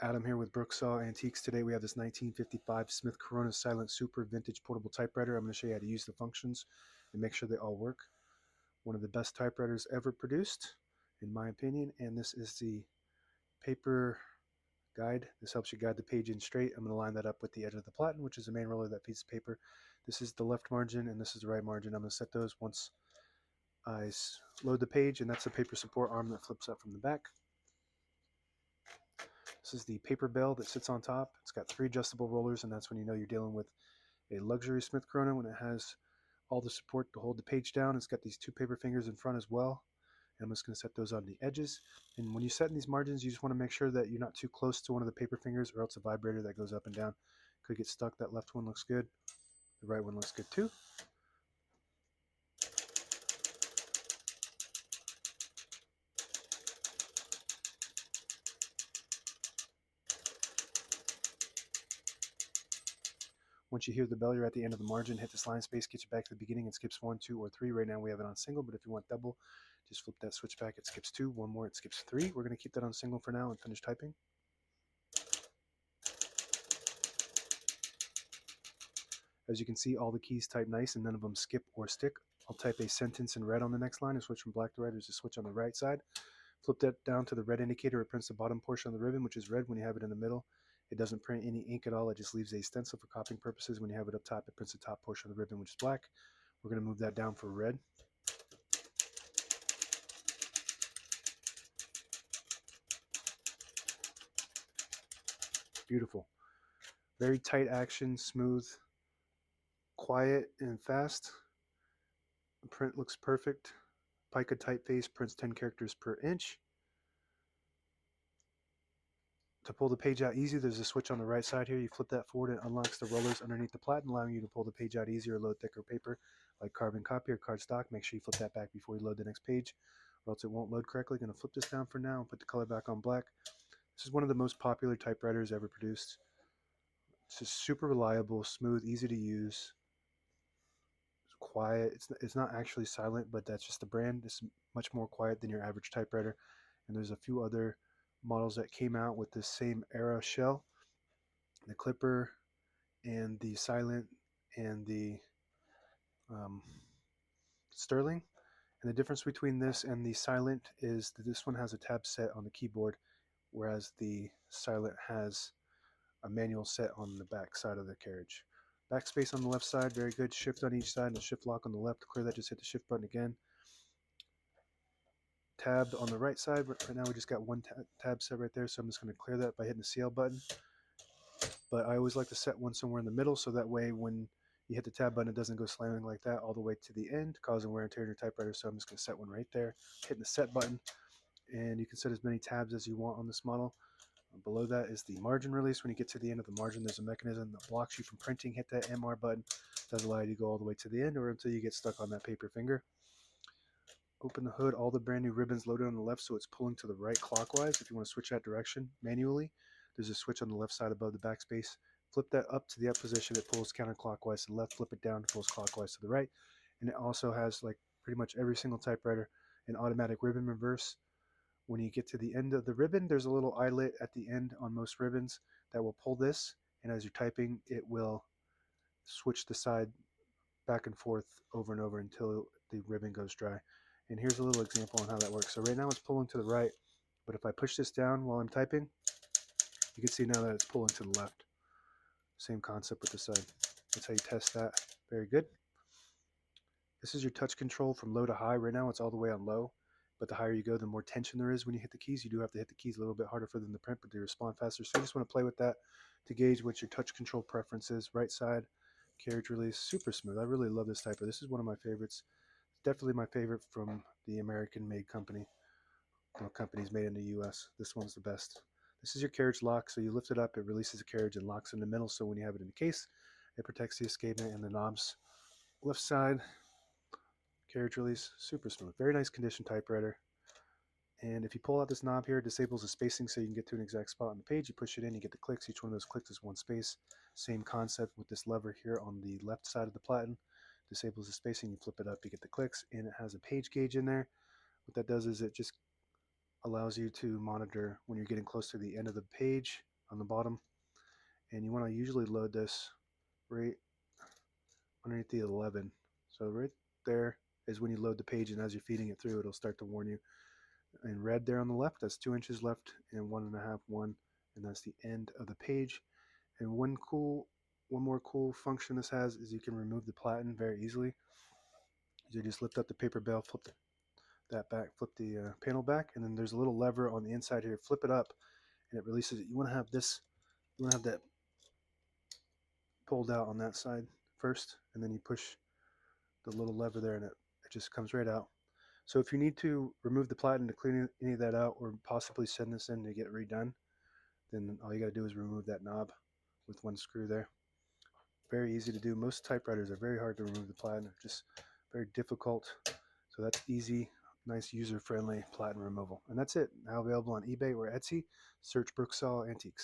Adam here with Brooksaw Antiques. Today we have this 1955 Smith Corona Silent Super Vintage Portable Typewriter. I'm going to show you how to use the functions and make sure they all work. One of the best typewriters ever produced, in my opinion, and this is the paper guide. This helps you guide the page in straight. I'm going to line that up with the edge of the platen, which is the main roller of that piece of paper. This is the left margin and this is the right margin. I'm going to set those once I load the page, and that's the paper support arm that flips up from the back. This is the paper bell that sits on top. It's got 3 adjustable rollers, and that's when you know you're dealing with a luxury Smith Corona, when it has all the support to hold the page down. It's got these 2 paper fingers in front as well. And I'm just going to set those on the edges. And when you set in these margins, you just want to make sure that you're not too close to one of the paper fingers, or else a vibrator that goes up and down could get stuck. That left one looks good. The right one looks good too. Once you hear the bell, you're at the end of the margin. Hit this line space, get you back to the beginning. It skips 1, 2, or 3. Right now we have it on single, but if you want double, just flip that switch back. It skips 2. One more, it skips 3. We're going to keep that on single for now and finish typing. As you can see, all the keys type nice and none of them skip or stick. I'll type a sentence in red on the next line and switch from black to red. There's a switch on the right side. Flip that down to the red indicator. It prints the bottom portion of the ribbon, which is red when you have it in the middle. It doesn't print any ink at all. It just leaves a stencil for copying purposes. When you have it up top, it prints the top portion of the ribbon, which is black. We're going to move that down for red. Beautiful. Very tight action, smooth, quiet, and fast. The print looks perfect. Pica typeface prints 10 characters per inch. To pull the page out easy, there's a switch on the right side here. You flip that forward and it unlocks the rollers underneath the platen, allowing you to pull the page out easier or load thicker paper like carbon copy or cardstock. Make sure you flip that back before you load the next page, or else it won't load correctly. Going to flip this down for now and put the color back on black. This is one of the most popular typewriters ever produced. It's just super reliable, smooth, easy to use. It's quiet. It's not actually silent, but that's just the brand. It's much more quiet than your average typewriter. And there's a few other models that came out with this same era shell, the Clipper and the Silent and the Sterling. And the difference between this and the Silent is that this one has a tab set on the keyboard, whereas the Silent has a manual set on the back side of the carriage. Backspace on the left side, very good. Shift on each side and a shift lock on the left. To clear that, just hit the shift button again. Tabbed on the right side. Right now we just got one tab set right there, so I'm just going to clear that by hitting the CL button. But I always like to set one somewhere in the middle, so that way when you hit the tab button, it doesn't go slamming like that all the way to the end, causing wear and tear in your typewriter. So I'm just going to set one right there, hitting the set button, and you can set as many tabs as you want on this model. Below that is the margin release. When you get to the end of the margin, there's a mechanism that blocks you from printing. Hit that MR button. It does allow you to go all the way to the end or until you get stuck on that paper finger. Open the hood, all the brand new ribbons loaded on the left, so it's pulling to the right clockwise. If you want to switch that direction manually, there's a switch on the left side above the backspace. Flip that up to the up position, it pulls counterclockwise to the left. Flip it down, it pulls clockwise to the right. And it also has, like pretty much every single typewriter, an automatic ribbon reverse. When you get to the end of the ribbon, there's a little eyelet at the end on most ribbons that will pull this, and as you're typing, it will switch the side back and forth over and over until the ribbon goes dry. And here's a little example on how that works. So right now it's pulling to the right, but if I push this down while I'm typing, you can see now that it's pulling to the left. Same concept with the side. That's how you test that. Very good. This is your touch control from low to high. Right now it's all the way on low, but the higher you go, the more tension there is when you hit the keys. You do have to hit the keys a little bit harder for them to print, but they respond faster. So you just want to play with that to gauge what your touch control preference is. Right side, carriage release, super smooth. I really love this typer. This is one of my favorites. Definitely my favorite from the American-made company. Well, companies made in the U.S. This one's the best. This is your carriage lock, so you lift it up, it releases the carriage and locks in the middle, so when you have it in the case, it protects the escapement and the knobs. Left side, carriage release, super smooth. Very nice condition typewriter. And if you pull out this knob here, it disables the spacing so you can get to an exact spot on the page. You push it in, you get the clicks. Each one of those clicks is one space. Same concept with this lever here on the left side of the platen. Disables the spacing, you flip it up, you get the clicks, and it has a page gauge in there. What that does is it just allows you to monitor when you're getting close to the end of the page on the bottom, and you want to usually load this right underneath the 11. So right there is when you load the page, and as you're feeding it through, it'll start to warn you. In red there on the left, that's 2 inches left, and 1.5, 1, and that's the end of the page. And one more cool function this has is you can remove the platen very easily. You just lift up the paper bale, flip that back, flip the panel back, and then there's a little lever on the inside here. Flip it up, and it releases it. You want to have this, you want to have that pulled out on that side first, and then you push the little lever there, and it just comes right out. So if you need to remove the platen to clean any of that out, or possibly send this in to get redone, then all you got to do is remove that knob with one screw there. Very easy to do. Most typewriters are very hard to remove the platen. They're just very difficult. So that's easy, nice, user-friendly platen removal. And that's it. Now available on eBay or Etsy. Search Brooksaw Antiques.